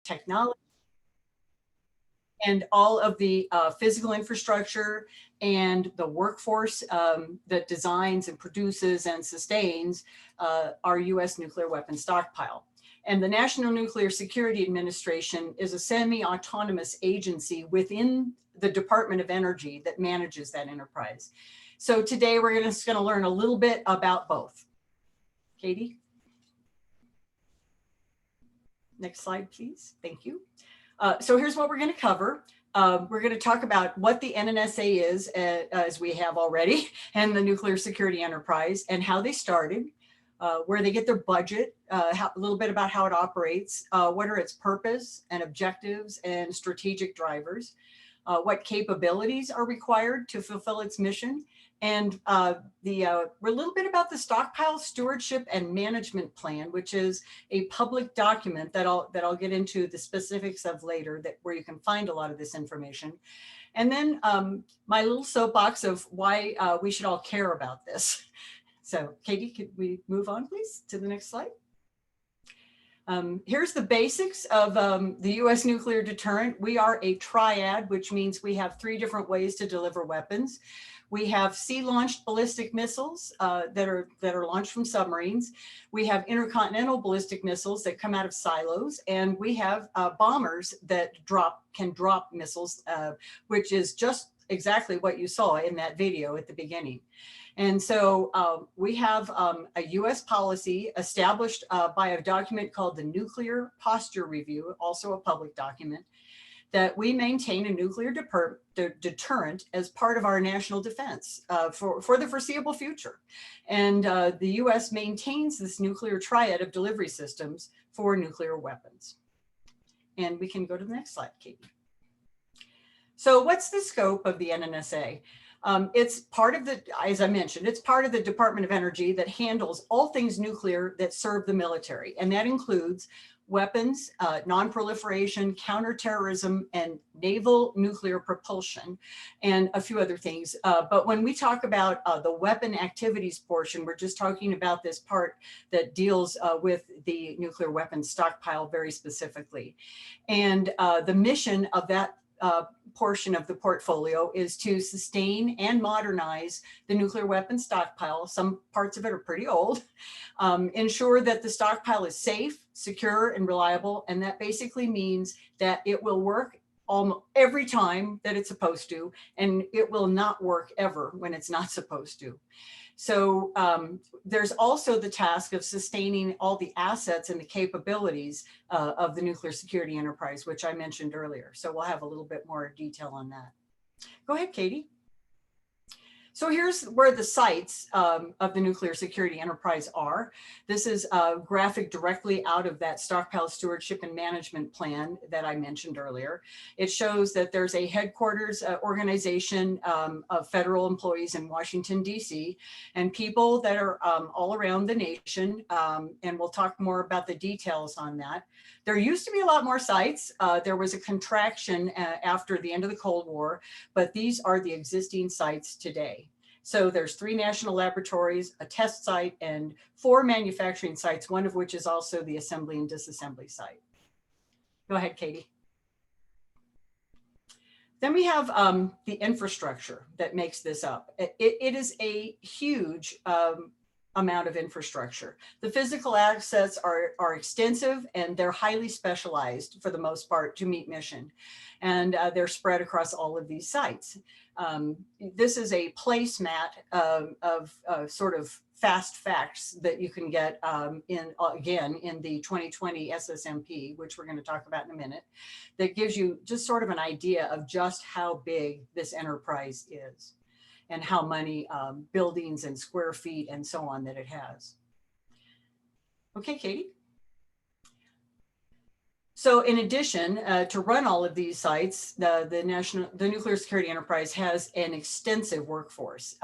technology, and all of the physical infrastructure and the workforce that designs and produces and sustains our US nuclear weapons stockpile. And the National Nuclear Security Administration is a semi-autonomous agency within the Department of Energy that manages that enterprise. So today we're just going to learn a little bit about both. Katie? Next slide, please. Thank you. So here's what we're going to cover. We're going to talk about what the NNSA is, as we have already, and the nuclear security enterprise, and how they started, where they get their budget, a little bit about how it operates, what are its purpose and objectives and strategic drivers, what capabilities are required to fulfill its mission, and a little bit about the Stockpile Stewardship and Management Plan, which is a public document that I'll get into the specifics of later, where you can find a lot of this information. And then my little soapbox of why we should all care about this. So Katie, could we move on, please, to the next slide? Here's the basics of the US nuclear deterrent. We are a triad, which means we have 3 different ways to deliver weapons. We have sea-launched ballistic missiles that are launched from submarines. We have intercontinental ballistic missiles that come out of silos, and we have bombers that can drop missiles, which is just exactly what you saw in that video at the beginning. And so we have a US policy established by a document called the Nuclear Posture Review, also a public document, that we maintain a nuclear deterrent as part of our national defense for the foreseeable future. And the US maintains this nuclear triad of delivery systems for nuclear weapons. And we can go to the next slide, Katie. So what's the scope of the NNSA? It's part of as I mentioned, it's part of the Department of Energy that handles all things nuclear that serve the military. And that includes weapons, non-proliferation, counterterrorism, and naval nuclear propulsion, and a few other things. But when we talk about the weapon activities portion, we're just talking about this part that deals with the nuclear weapons stockpile very specifically. And the mission of that portion of the portfolio is to sustain and modernize the nuclear weapons stockpile. Some parts of it are pretty old. Ensure that the stockpile is safe, secure, and reliable. And that basically means that it will work almost every time that it's supposed to, and it will not work ever when it's not supposed to. So there's also the task of sustaining all the assets and the capabilities of the nuclear security enterprise, which I mentioned earlier. So we'll have a little bit more detail on that. Go ahead, Katie. So here's where the sites of the nuclear security enterprise are. This is a graphic directly out of that Stockpile Stewardship and Management Plan that I mentioned earlier. It shows that there's a headquarters organization of federal employees in Washington, D.C., and people that are all around the nation, and we'll talk more about the details on that. There used to be a lot more sites. There was a contraction after the end of the Cold War, but these are the existing sites today. So there's 3 national laboratories, a test site, and 4 manufacturing sites, one of which is also the assembly and disassembly site. Go ahead, Katie. Then we have the infrastructure that makes this up. It is a huge amount of infrastructure. The physical assets are extensive, and they're highly specialized for the most part to meet mission. And they're spread across all of these sites. This is a placemat of sort of fast facts that you can get again in the 2020 SSMP, which we're going to talk about in a minute, that gives you just sort of an idea of just how big this enterprise is, and how many buildings and square feet and so on that it has. Okay, Katie. So in addition, to run all of these sites, the Nuclear Security Enterprise has an extensive workforce,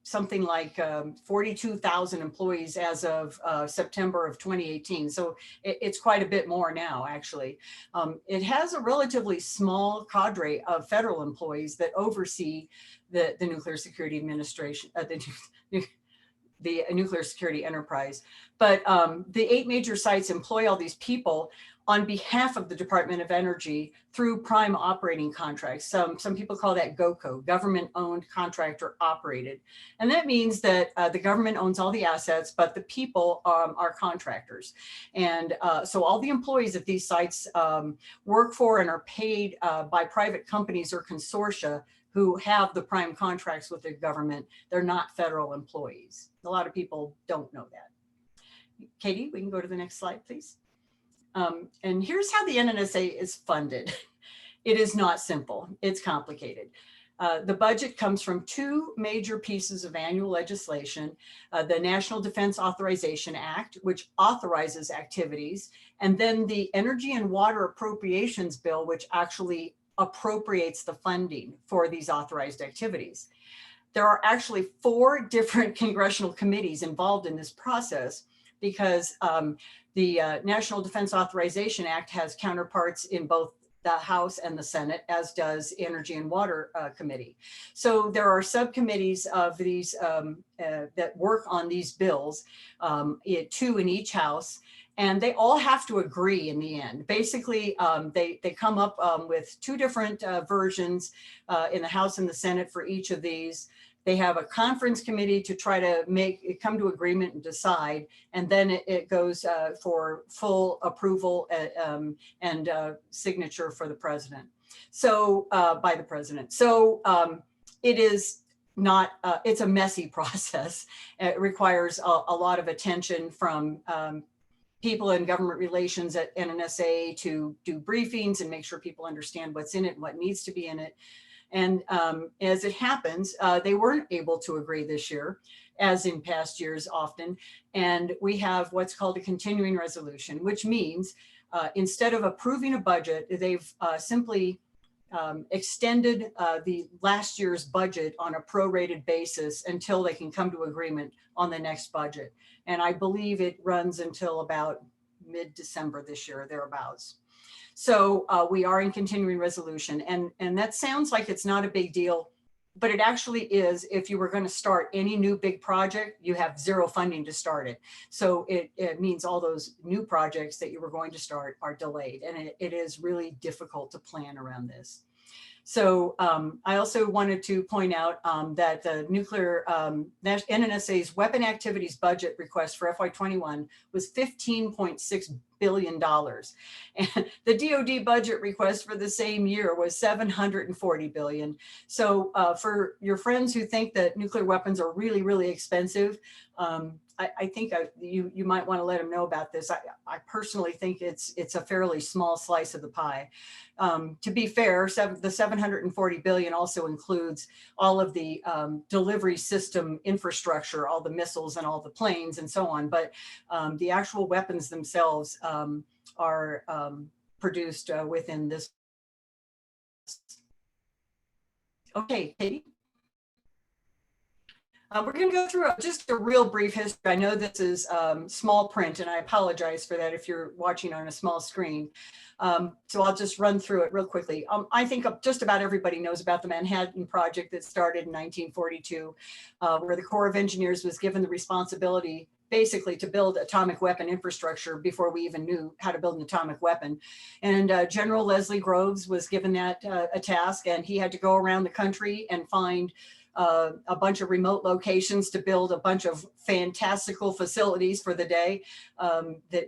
something like 42,000 employees as of September of 2018. So it's quite a bit more now, actually. It has a relatively small cadre of federal employees that oversee the Nuclear Security Administration, the Nuclear Security Enterprise. But the 8 major sites employ all these people. on behalf of the Department of Energy through prime operating contracts. Some people call that GOCO, government-owned, contractor-operated. And that means that the government owns all the assets, but the people are contractors. And so all the employees at these sites work for and are paid by private companies or consortia who have the prime contracts with the government. They're not federal employees. A lot of people don't know that. Katie, we can go to the next slide, please. And here's how the NNSA is funded. It is not simple, it's complicated. The budget comes from two major pieces of annual legislation, the National Defense Authorization Act, which authorizes activities, and then the Energy and Water Appropriations Bill, which actually appropriates the funding for these authorized activities. There are actually 4 different congressional committees involved in this process because the National Defense Authorization Act has counterparts in both the House and the Senate, as does Energy and Water Committee. So there are subcommittees of these that work on these bills, 2 in each House, and they all have to agree in the end. Basically, they come up with 2 different versions in the House and the Senate for each of these. They have a conference committee to try to come to agreement and decide, and then it goes for full approval and signature for the president. So by the president. So it is not, it's a messy process. It requires a lot of attention from people in government relations at NNSA to do briefings and make sure people understand what's in it and what needs to be in it. And as it happens, they weren't able to agree this year, as in past years often. And we have what's called a continuing resolution, which means instead of approving a budget, they've simply extended the last year's budget on a prorated basis until they can come to agreement on the next budget. And I believe it runs until about mid-December this year, thereabouts. So we are in continuing resolution, and that sounds like it's not a big deal, but it actually is. If you were going to start any new big project, you have 0 funding to start it. So it means all those new projects that you were going to start are delayed, and it is really difficult to plan around this. So I also wanted to point out that the nuclear NNSA's weapon activities budget request for FY21 was $15.6 billion. And the DoD budget request for the same year was $740 billion. So for your friends who think that nuclear weapons are really, really expensive, I think you might want to let them know about this. I personally think it's a fairly small slice of the pie. To be fair, the $740 billion also includes all of the delivery system infrastructure, all the missiles and all the planes and so on. But the actual weapons themselves are produced within this. Okay, Katie. We're going to go through just a real brief history. I know this is small print, and I apologize for that if you're watching on a small screen. So I'll just run through it real quickly. I think just about everybody knows about the Manhattan Project that started in 1942, where the Corps of Engineers was given the responsibility basically to build atomic weapon infrastructure before we even knew how to build an atomic weapon. And General Leslie Groves was given that a task, and he had to go around the country and find a bunch of remote locations to build a bunch of fantastical facilities for the day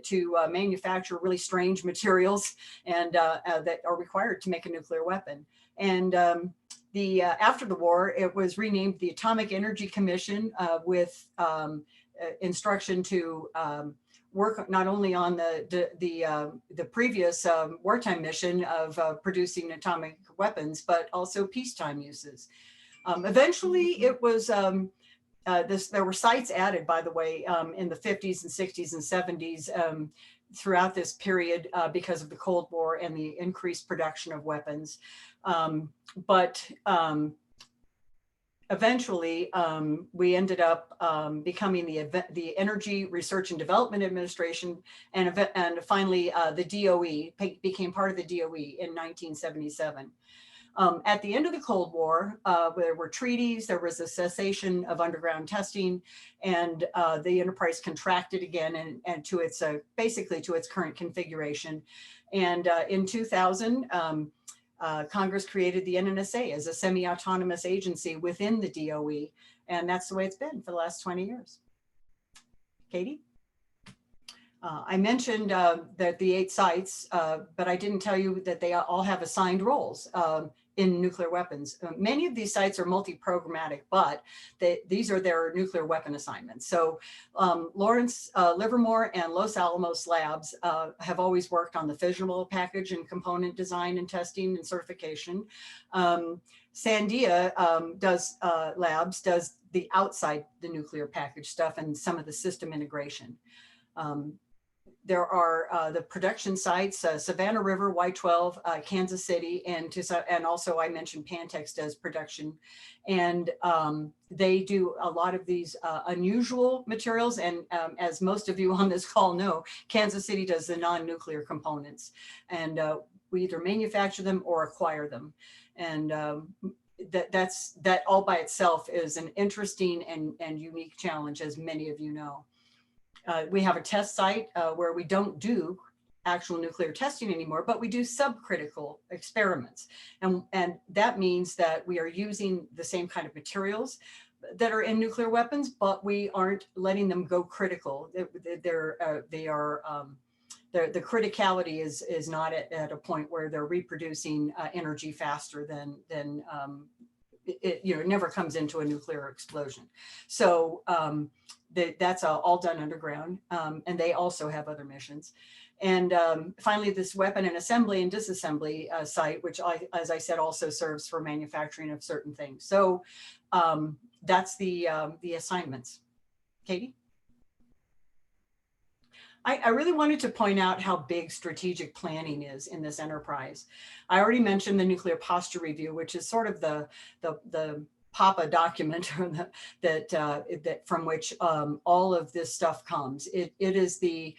to manufacture really strange materials and that are required to make a nuclear weapon. And after the war, it was renamed the Atomic Energy Commission with instruction to work not only on the previous wartime mission of producing atomic weapons, but also peacetime uses. Eventually, it was there were sites added, by the way, in the 50s and 60s and 70s throughout this period because of the Cold War and the increased production of weapons. But eventually, we ended up becoming the Energy Research and Development Administration, and finally the DOE became part of the DOE in 1977. At the end of the Cold War, there were treaties, there was a cessation of underground testing, and the enterprise contracted again and to its basically to its current configuration. And in 2000, Congress created the NNSA as a semi-autonomous agency within the DOE, and that's the way it's been for the last 20 years. Katie? I mentioned that the 8 sites, but I didn't tell you that they all have assigned roles in nuclear weapons. Many of these sites are multi-programmatic, but these are their nuclear weapon assignments. So Lawrence, Livermore, and Los Alamos labs have always worked on the fissionable package and component design and testing and certification. Sandia labs does the outside the nuclear package stuff and some of the system integration. There are the production sites, Savannah River, Y-12, Kansas City, and also I mentioned Pantex does production. And they do a lot of these unusual materials. And as most of you on this call know, Kansas City does the non-nuclear components. And we either manufacture them or acquire them. And that all by itself is an interesting and unique challenge, as many of you know. We have a test site where we don't do actual nuclear testing anymore, but we do subcritical experiments. And that means that we are using the same kind of materials that are in nuclear weapons, but we aren't letting them go critical. The criticality is not at a point where they're reproducing energy faster than it never comes into a nuclear explosion. So that's all done underground, and they also have other missions. And finally, this weapon and assembly and disassembly site, which as I said, also serves for manufacturing of certain things. So that's the assignments. Katie? I really wanted to point out how big strategic planning is in this enterprise. I already mentioned the nuclear posture review, which is sort of the PAPA document that from which all of this stuff comes. It is the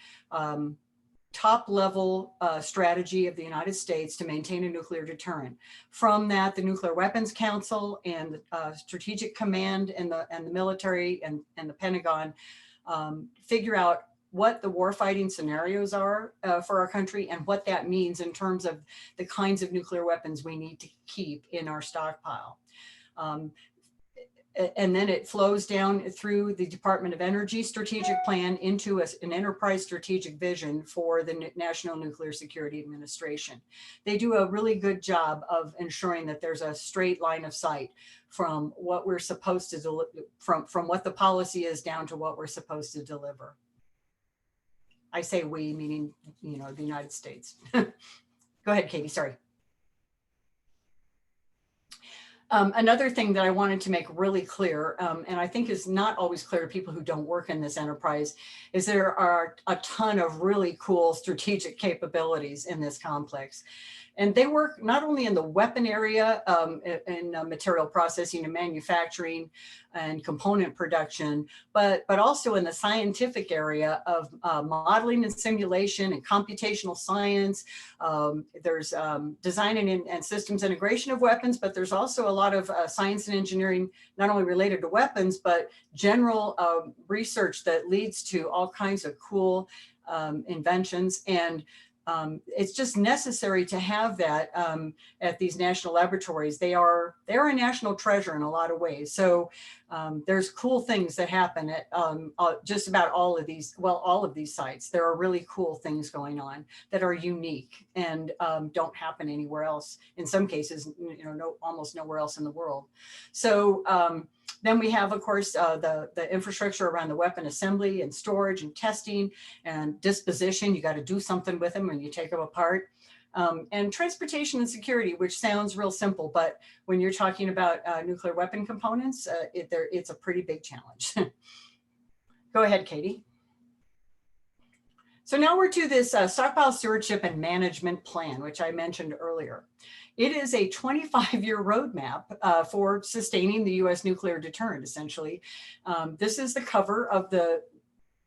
top level strategy of the United States to maintain a nuclear deterrent. From that, the Nuclear Weapons Council and Strategic Command and the military and the Pentagon figure out what the warfighting scenarios are for our country and what that means in terms of the kinds of nuclear weapons we need to keep in our stockpile. And then it flows down through the Department of Energy strategic plan into an enterprise strategic vision for the National Nuclear Security Administration. They do a really good job of ensuring that there's a straight line of sight from what we're supposed to deliver, from what the policy is down to what we're supposed to deliver. I say we, meaning, the United States. Go ahead, Katie, sorry. Another thing that I wanted to make really clear, and I think is not always clear to people who don't work in this enterprise, is there are a ton of really cool strategic capabilities in this complex. And they work not only in the weapon area, in material processing and manufacturing and component production, but also in the scientific area of modeling and simulation and computational science. There's design and systems integration of weapons, but there's also a lot of science and engineering, not only related to weapons, but general research that leads to all kinds of cool inventions. And it's just necessary to have that at these national laboratories. They're a national treasure in a lot of ways. So there's cool things that happen at just about all of these sites. There are really cool things going on that are unique and don't happen anywhere else. In some cases, almost nowhere else in the world. So then we have, of course, the infrastructure around the weapon assembly and storage and testing and disposition. You got to do something with them when you take them apart. And transportation and security, which sounds real simple, but when you're talking about nuclear weapon components, it's a pretty big challenge. Go ahead, Katie. So now we're to this Stockpile Stewardship and Management Plan, which I mentioned earlier. It is a 25-year roadmap for sustaining the U.S. nuclear deterrent, essentially. This is the cover of the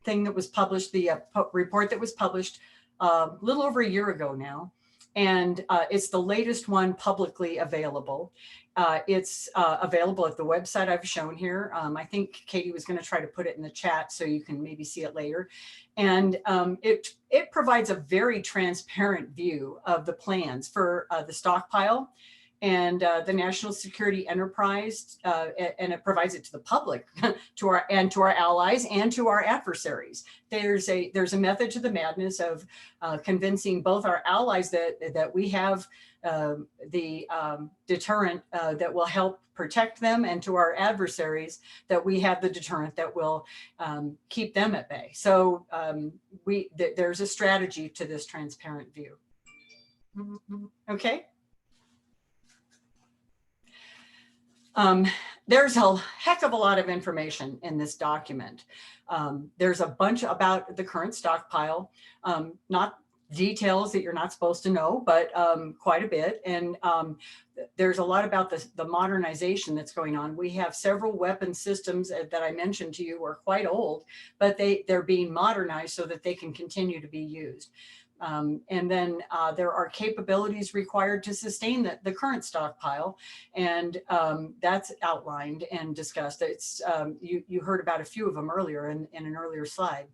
thing that was published, the report that was published a little over a year ago now. And it's the latest one publicly available. It's available at the website I've shown here. I think Katie was going to try to put it in the chat so you can maybe see it later. And it provides a very transparent view of the plans for the stockpile and the national security enterprise, and it provides it to the public, to our allies and to our adversaries. There's a method to the madness of convincing both our allies that we have the deterrent that will help protect them, and to our adversaries that we have the deterrent that will keep them at bay. So there's a strategy to this transparent view. Okay. There's a heck of a lot of information in this document. There's a bunch about the current stockpile, not details that you're not supposed to know, but quite a bit. And there's a lot about the modernization that's going on. We have several weapon systems that I mentioned to you are quite old, but they're being modernized so that they can continue to be used. And then there are capabilities required to sustain the current stockpile, and that's outlined and discussed. It's you heard about a few of them earlier in an earlier slide.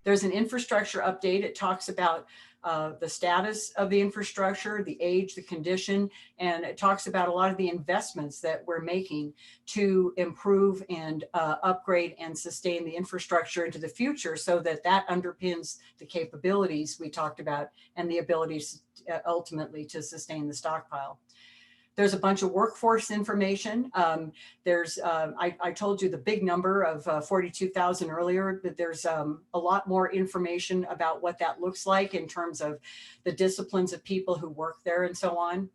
There's an infrastructure update. It talks about the status of the infrastructure, the age, the condition, and it talks about a lot of the investments that we're making to improve and upgrade and sustain the infrastructure into the future, so that underpins the capabilities we talked about and the ability ultimately to sustain the stockpile. There's a bunch of workforce information. I told you the big number of 42,000 earlier, but there's a lot more information about what that looks like in terms of the disciplines of people who work there and so on.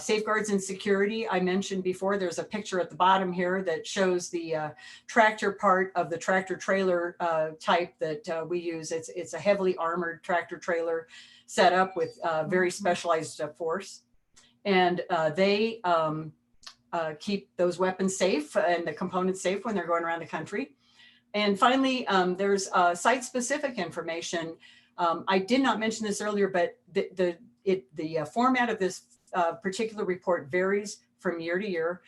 Safeguards and security, I mentioned before. There's a picture at the bottom here that shows the tractor part of the tractor trailer type that we use. It's a heavily armored tractor trailer set up with very specialized force. And they keep those weapons safe and the components safe when they're going around the country. And finally, there's site-specific information. I did not mention this earlier, but the format of this particular report varies from year to year.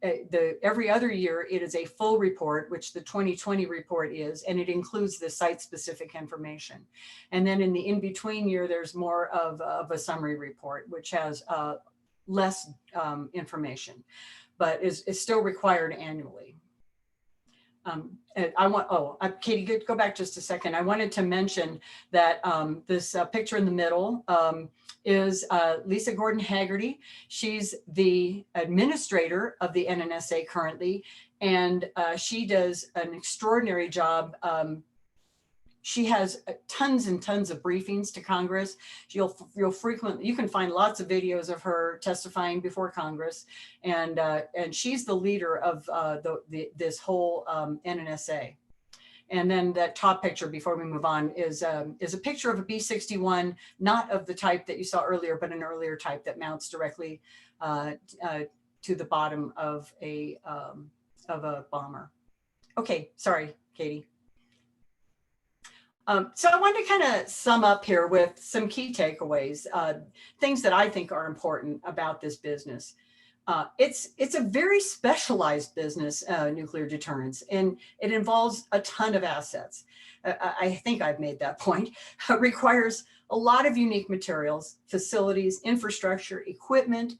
Every other year, it is a full report, which the 2020 report is, and it includes the site-specific information. And then in the in-between year, there's more of a summary report, which has less information, but is still required annually. Katie, go back just a second. I wanted to mention that this picture in the middle is Lisa Gordon Hagerty. She's the administrator of the NNSA currently, and she does an extraordinary job. She has tons and tons of briefings to Congress. You can find lots of videos of her testifying before Congress, and she's the leader of this whole NNSA. And then that top picture, before we move on, is a picture of a B-61, not of the type that you saw earlier, but an earlier type that mounts directly to the bottom of a bomber. Okay, sorry, Katie. So I wanted to kind of sum up here with some key takeaways, things that I think are important about this business. It's a very specialized business, nuclear deterrence, and it involves a ton of assets. I think I've made that point. It requires a lot of unique materials, facilities, infrastructure, equipment,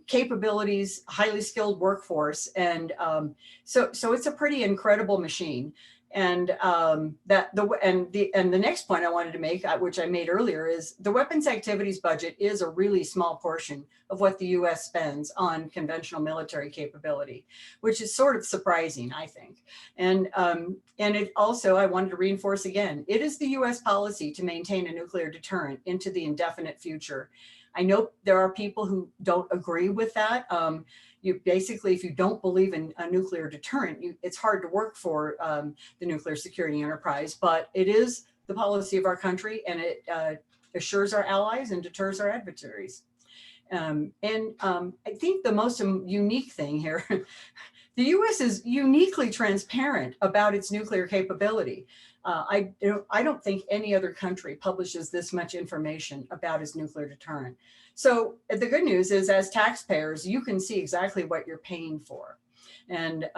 capabilities, highly skilled workforce, and so it's a pretty incredible machine. And the next point I wanted to make, which I made earlier, is the weapons activities budget is a really small portion of what the U.S. spends on conventional military capability, which is sort of surprising, I think. And it also, I wanted to reinforce again, it is the U.S. policy to maintain a nuclear deterrent into the indefinite future. I know there are people who don't agree with that. You basically, if you don't believe in a nuclear deterrent, it's hard to work for the nuclear security enterprise, but it is the policy of our country, and it assures our allies and deters our adversaries. I think the most unique thing here, the U.S. is uniquely transparent about its nuclear capability. I don't think any other country publishes this much information about its nuclear deterrent. So the good news is, as taxpayers, you can see exactly what you're paying for. And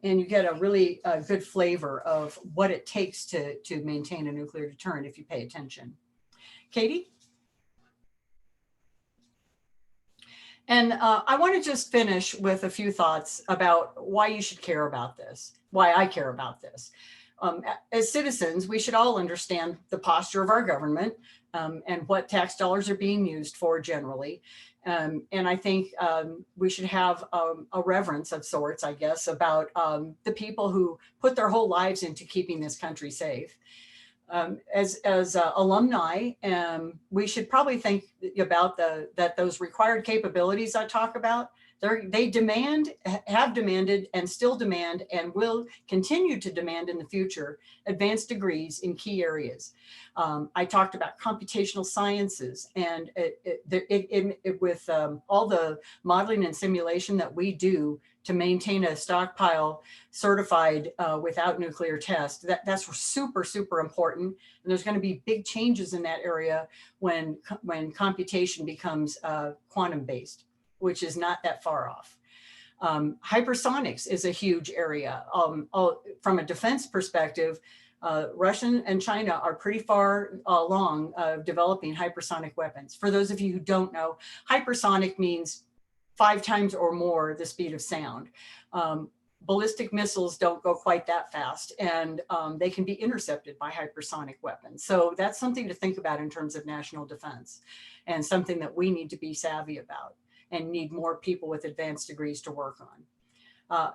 you get a really good flavor of what it takes to maintain a nuclear deterrent if you pay attention. Katie? And I want to just finish with a few thoughts about why you should care about this, why I care about this. As citizens, we should all understand the posture of our government and what tax dollars are being used for generally. And I think we should have a reverence of sorts, I guess, about the people who put their whole lives into keeping this country safe. As alumni, we should probably think about that those required capabilities I talk about, they have demanded and still demand and will continue to demand in the future advanced degrees in key areas. I talked about computational sciences, and with all the modeling and simulation that we do to maintain a stockpile certified without nuclear test, that's super, super important. And there's going to be big changes in that area when computation becomes quantum based, which is not that far off. Hypersonics is a huge area. From a defense perspective, Russia and China are pretty far along developing hypersonic weapons. For those of you who don't know, hypersonic means 5 times or more the speed of sound. Ballistic missiles don't go quite that fast, and they can be intercepted by hypersonic weapons. So that's something to think about in terms of national defense, and something that we need to be savvy about and need more people with advanced degrees to work on.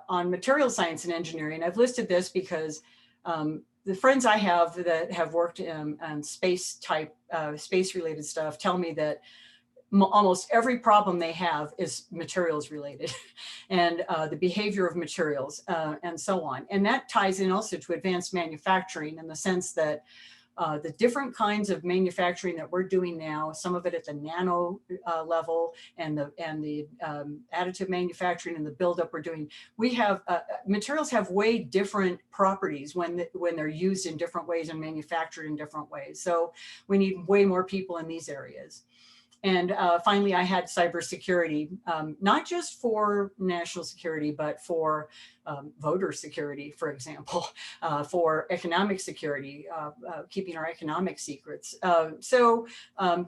On material science and engineering, I've listed this because the friends I have that have worked on space-related stuff tell me that almost every problem they have is materials related and the behavior of materials and so on. And that ties in also to advanced manufacturing in the sense that the different kinds of manufacturing that we're doing now, some of it at the nano level and the additive manufacturing and the buildup we're doing, we have materials have way different properties when they're used in different ways and manufactured in different ways. So we need way more people in these areas. And finally, I had cybersecurity, not just for national security, but for voter security, for example, for economic security, keeping our economic secrets. So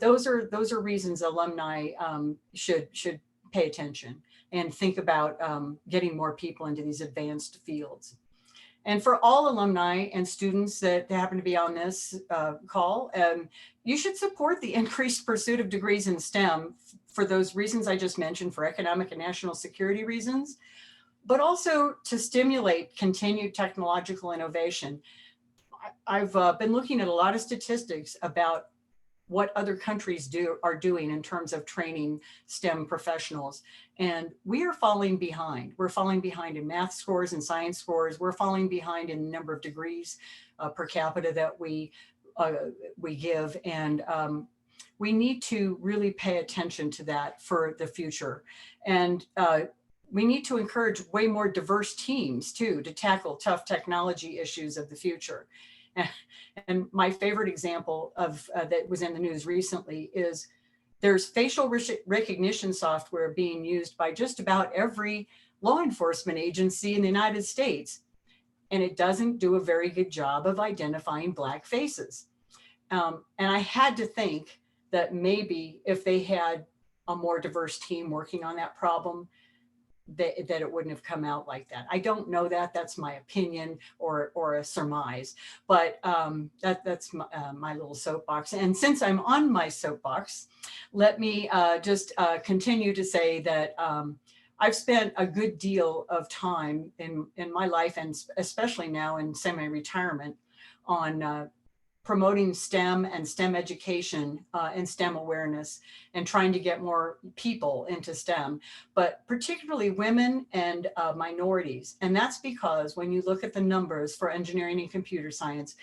those are reasons alumni should pay attention and think about getting more people into these advanced fields. And for all alumni and students that happen to be on this call, you should support the increased pursuit of degrees in STEM for those reasons I just mentioned, for economic and national security reasons, but also to stimulate continued technological innovation. I've been looking at a lot of statistics about what other countries are doing in terms of training STEM professionals. And we are falling behind. We're falling behind in math scores and science scores. We're falling behind in the number of degrees per capita that we give. And we need to really pay attention to that for the future. And we need to encourage way more diverse teams too, to tackle tough technology issues of the future. And my favorite example of that was in the news recently is there's facial recognition software being used by just about every law enforcement agency in the United States. And it doesn't do a very good job of identifying Black faces. And I had to think that maybe if they had a more diverse team working on that problem, that it wouldn't have come out like that. I don't know that. That's my opinion or a surmise, but that's my little soapbox. And since I'm on my soapbox, let me just continue to say that I've spent a good deal of time in my life, and especially now in semi-retirement, on promoting STEM and STEM education and STEM awareness, and trying to get more people into STEM, but particularly women and minorities. And that's because when you look at the numbers for engineering and computer science,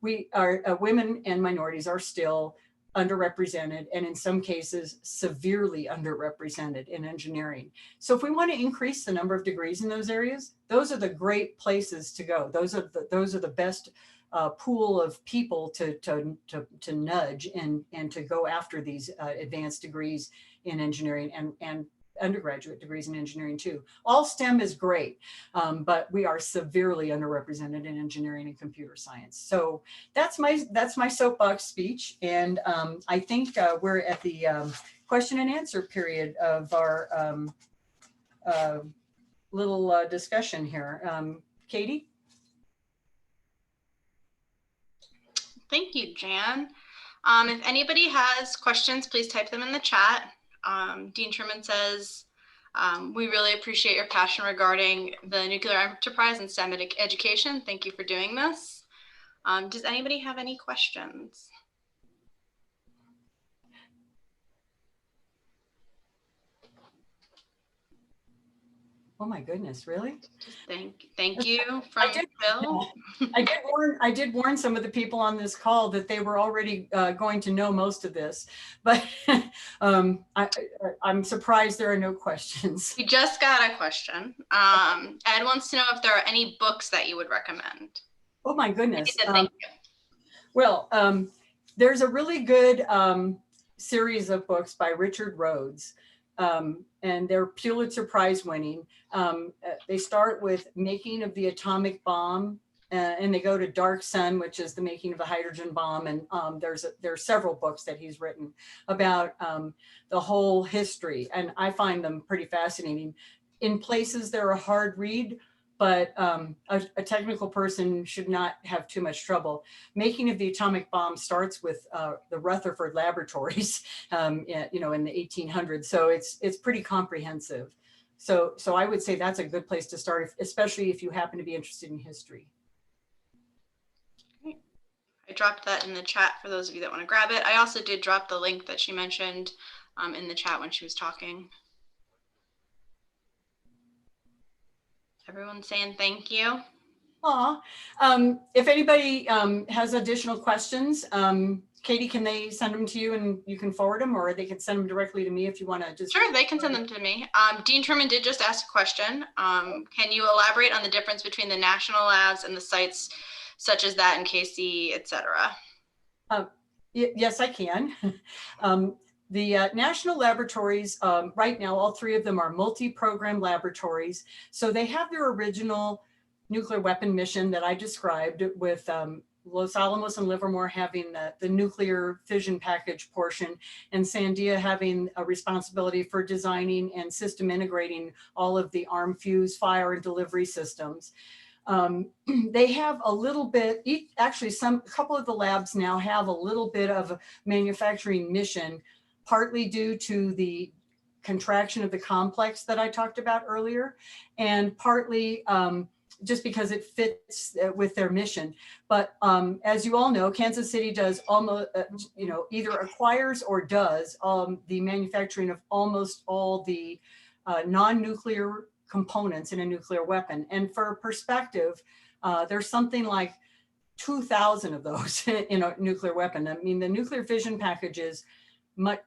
women and minorities are still underrepresented, and in some cases severely underrepresented in engineering. So if we want to increase the number of degrees in those areas, those are the great places to go. Those are the best pool of people to nudge and to go after these advanced degrees in engineering and undergraduate degrees in engineering too. All STEM is great, but we are severely underrepresented in engineering and computer science. So that's my soapbox speech, and I think we're at the question and answer period of our little discussion here. Katie? Thank you, Jan. If anybody has questions, please type them in the chat. Dean Truman says, we really appreciate your passion regarding the nuclear enterprise and STEM education. Thank you for doing this. Does anybody have any questions? Oh my goodness, really? Thank you from Phil. I did warn some of the people on this call that they were already going to know most of this, but I'm surprised there are no questions. We just got a question. Ed wants to know if there are any books that you would recommend. Oh my goodness. Thank you. Well, there's a really good series of books by Richard Rhodes, and they're Pulitzer Prize winning. They start with Making of the Atomic Bomb, and they go to Dark Sun, which is the making of the hydrogen bomb. And there are several books that he's written about the whole history, and I find them pretty fascinating. In places they're a hard read, but a technical person should not have too much trouble. Making of the Atomic Bomb starts with the Rutherford Laboratories, in the 1800s. So it's pretty comprehensive. So I would say that's a good place to start, especially if you happen to be interested in history. I dropped that in the chat for those of you that want to grab it. I also did drop the link that she mentioned in the chat when she was talking. Everyone's saying thank you. Aw. If anybody has additional questions, Katie, can they send them to you and you can forward them, or they can send them directly to me if you want to just... Sure, they can send them to me. Dean Truman did just ask a question. Can you elaborate on the difference between the national labs and the sites such as that in KC, et cetera? Yes, I can. The national laboratories, right now, all three of them are multi-program laboratories. So they have their original nuclear weapon mission that I described, with Los Alamos and Livermore having the nuclear fission package portion, and Sandia having a responsibility for designing and system integrating all of the arm, fuse, fire, and delivery systems. They have a little bit, actually a couple of the labs now have a little bit of a manufacturing mission, partly due to the contraction of the complex that I talked about earlier, and partly just because it fits with their mission. But as you all know, Kansas City does almost, either acquires or does the manufacturing of almost all the non-nuclear components in a nuclear weapon. And for perspective, there's something like 2,000 of those in a nuclear weapon. I mean, the nuclear fission package is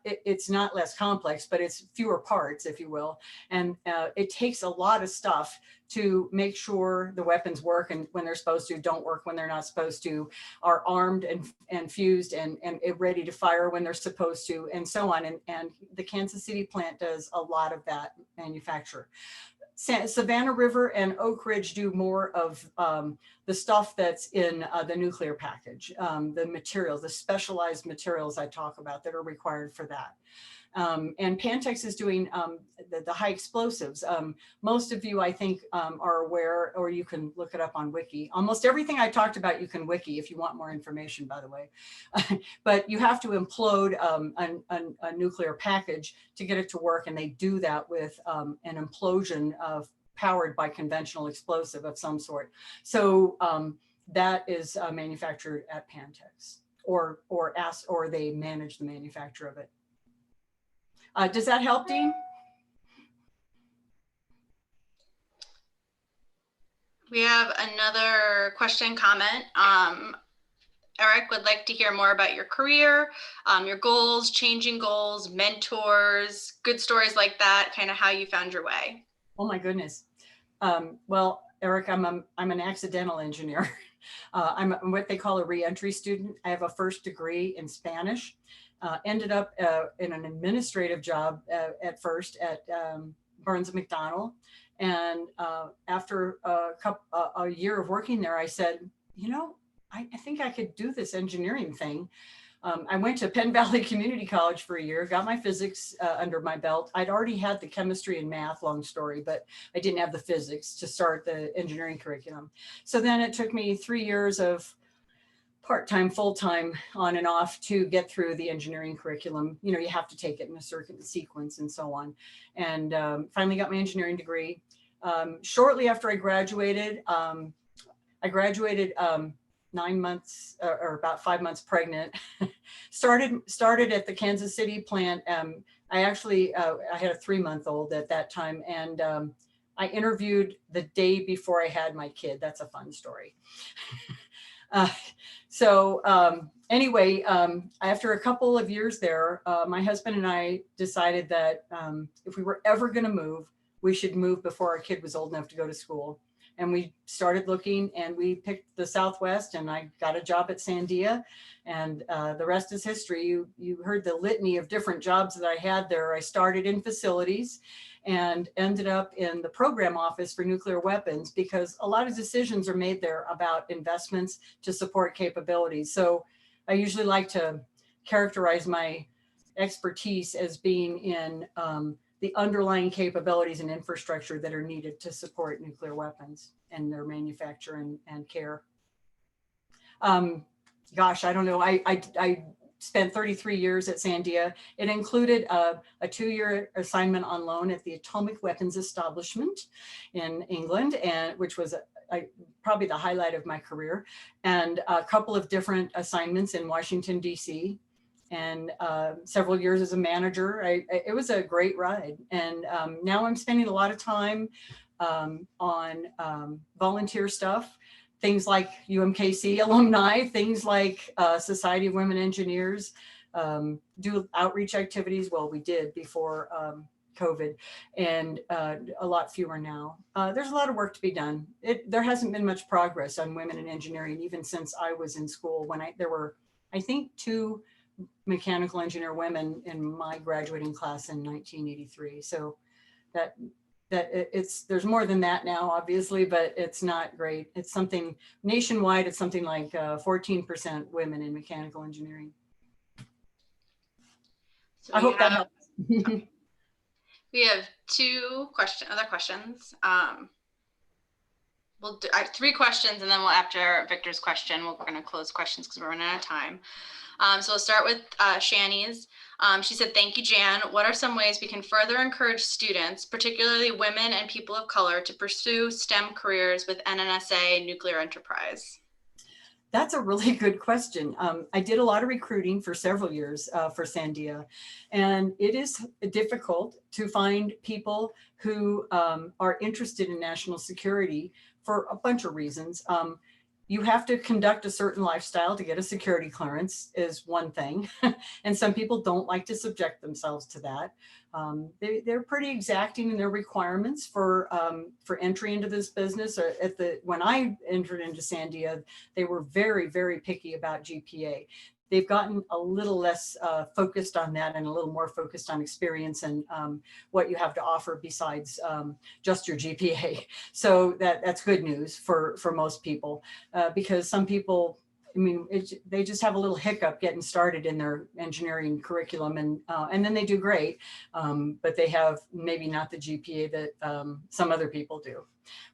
it's not less complex, but it's fewer parts, if you will. And it takes a lot of stuff to make sure the weapons work and when they're supposed to, don't work when they're not supposed to, are armed and fused and ready to fire when they're supposed to, and so on. And the Kansas City plant does a lot of that manufacture. Savannah River and Oak Ridge do more of the stuff that's in the nuclear package, the materials, the specialized materials I talk about that are required for that. And Pantex is doing the high explosives. Most of you, I think, are aware, or you can look it up on Wiki. Almost everything I talked about, you can Wiki if you want more information, by the way. But you have to implode a nuclear package to get it to work, and they do that with an implosion powered by conventional explosive of some sort. So that is manufactured at Pantex, or they manage the manufacture of it. Does that help, Dean? We have another question, comment. Eric would like to hear more about your career, your goals, changing goals, mentors, good stories like that, kind of how you found your way. Oh my goodness. Well, Eric, I'm an accidental engineer. I'm what they call a reentry student. I have a first degree in Spanish. Ended up in an administrative job at first at Burns & McDonnell. And after a year of working there, I said, you know, I think I could do this engineering thing. I went to Penn Valley Community College for a year, got my physics under my belt. I'd already had the chemistry and math, long story, but I didn't have the physics to start the engineering curriculum. So then it took me 3 years of part-time, full-time, on and off to get through the engineering curriculum. You know, you have to take it in a certain sequence and so on. And finally got my engineering degree. Shortly after I graduated 9 months or about 5 months pregnant. started at the Kansas City plant. I actually, I had a 3-month-old at that time, and I interviewed the day before I had my kid. That's a fun story. Anyway, after a couple of years there, my husband and I decided that if we were ever going to move, we should move before our kid was old enough to go to school. And we started looking, and we picked the Southwest, and I got a job at Sandia, and the rest is history. You heard the litany of different jobs that I had there. I started in facilities and ended up in the program office for nuclear weapons, because a lot of decisions are made there about investments to support capabilities. So I usually like to characterize my expertise as being in the underlying capabilities and infrastructure that are needed to support nuclear weapons and their manufacture and care. Gosh, I don't know. I spent 33 years at Sandia. It included a 2-year assignment on loan at the Atomic Weapons Establishment in England, and which was probably the highlight of my career, and a couple of different assignments in Washington, DC. And several years as a manager. It was a great ride. And now I'm spending a lot of time on volunteer stuff, things like UMKC alumni, things like Society of Women Engineers, do outreach activities. Well, we did before COVID, and a lot fewer now. There's a lot of work to be done. There hasn't been much progress on women in engineering, even since I was in school, when there were, I think, 2 mechanical engineer women in my graduating class in 1983. So there's more than that now, obviously, but it's not great. It's something nationwide. It's something like 14% women in mechanical engineering. So I hope that helps. We have 2 other questions. We'll do 3 questions, and then after Victor's question, we're going to close questions because we're running out of time. So we'll start with Shani's. She said, thank you, Jan. What are some ways we can further encourage students, particularly women and people of color, to pursue STEM careers with NNSA Nuclear Enterprise? That's a really good question. I did a lot of recruiting for several years for Sandia, and it is difficult to find people who are interested in national security for a bunch of reasons. You have to conduct a certain lifestyle to get a security clearance is one thing. And some people don't like to subject themselves to that. They're pretty exacting in their requirements for entry into this business. When I entered into Sandia, they were very, very picky about GPA. They've gotten a little less focused on that and a little more focused on experience and what you have to offer besides just your GPA. So that's good news for most people because some people, I mean, they just have a little hiccup getting started in their engineering curriculum, and then they do great, but they have maybe not the GPA that some other people do,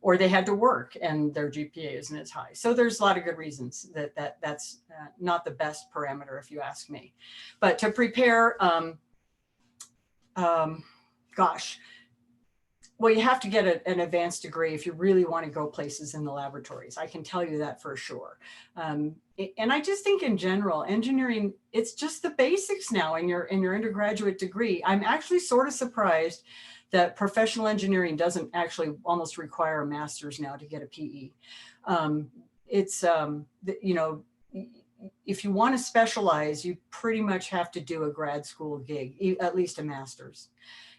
or they had to work and their GPA isn't as high. So there's a lot of good reasons that's not the best parameter, if you ask me. But to prepare, gosh, well, you have to get an advanced degree if you really want to go places in the laboratories. I can tell you that for sure. And I just think in general, engineering, it's just the basics now in your undergraduate degree. I'm actually sort of surprised that professional engineering doesn't actually almost require a master's now to get a PE. You know, if you want to specialize, you pretty much have to do a grad school gig, at least a master's.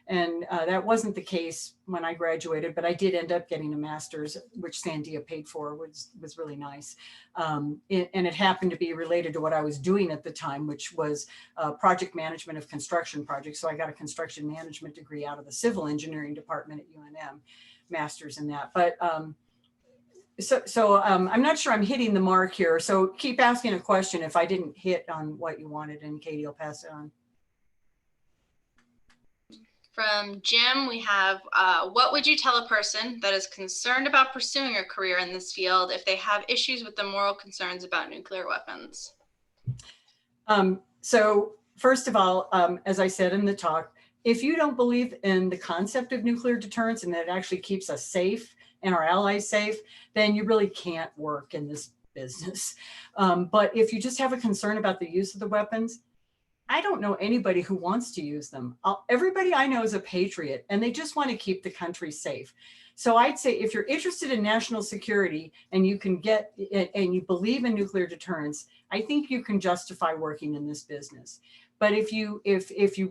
And that wasn't the case when I graduated, but I did end up getting a master's, which Sandia paid for, was really nice. And it happened to be related to what I was doing at the time, which was project management of construction projects. So I got a construction management degree out of the civil engineering department at UNM, master's in that. But I'm not sure I'm hitting the mark here. So keep asking a question if I didn't hit on what you wanted, and Katie will pass it on. From Jim, we have, what would you tell a person that is concerned about pursuing a career in this field if they have issues with the moral concerns about nuclear weapons? So first of all, as I said in the talk, if you don't believe in the concept of nuclear deterrence and that it actually keeps us safe and our allies safe, then you really can't work in this business. But if you just have a concern about the use of the weapons, I don't know anybody who wants to use them. Everybody I know is a patriot and they just want to keep the country safe. So I'd say if you're interested in national security and you can get, and you believe in nuclear deterrence, I think you can justify working in this business. But if you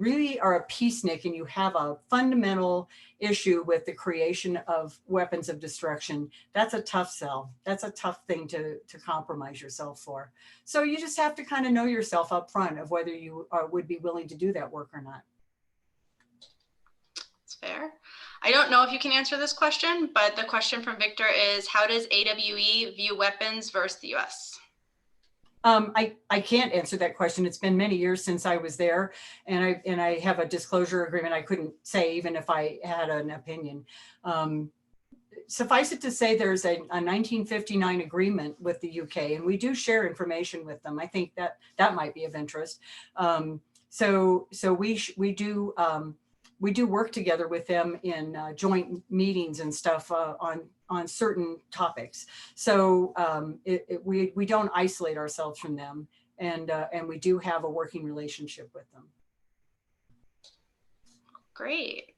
really are a peacenik and you have a fundamental issue with the creation of weapons of destruction, that's a tough sell. That's a tough thing to compromise yourself for. So you just have to kind of know yourself up front of whether you would be willing to do that work or not. That's fair. I don't know if you can answer this question, but the question from Victor is, how does AWE view weapons versus the US? I can't answer that question. It's been many years since I was there, and I have a disclosure agreement I couldn't say even if I had an opinion. Suffice it to say, there's a 1959 agreement with the UK, and we do share information with them. I think that might be of interest. So we do work together with them in joint meetings and stuff on certain topics. So we don't isolate ourselves from them, and we do have a working relationship with them. Great.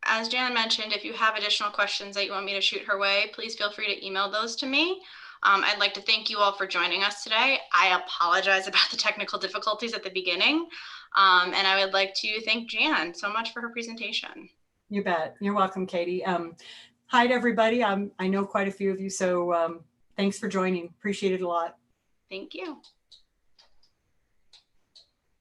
As Jan mentioned, if you have additional questions that you want me to shoot her way, please feel free to email those to me. I'd like to thank you all for joining us today. I apologize about the technical difficulties at the beginning. And I would like to thank Jan so much for her presentation. You bet. You're welcome, Katie. Hi to everybody. I know quite a few of you, so thanks for joining. Appreciate it a lot. Thank you.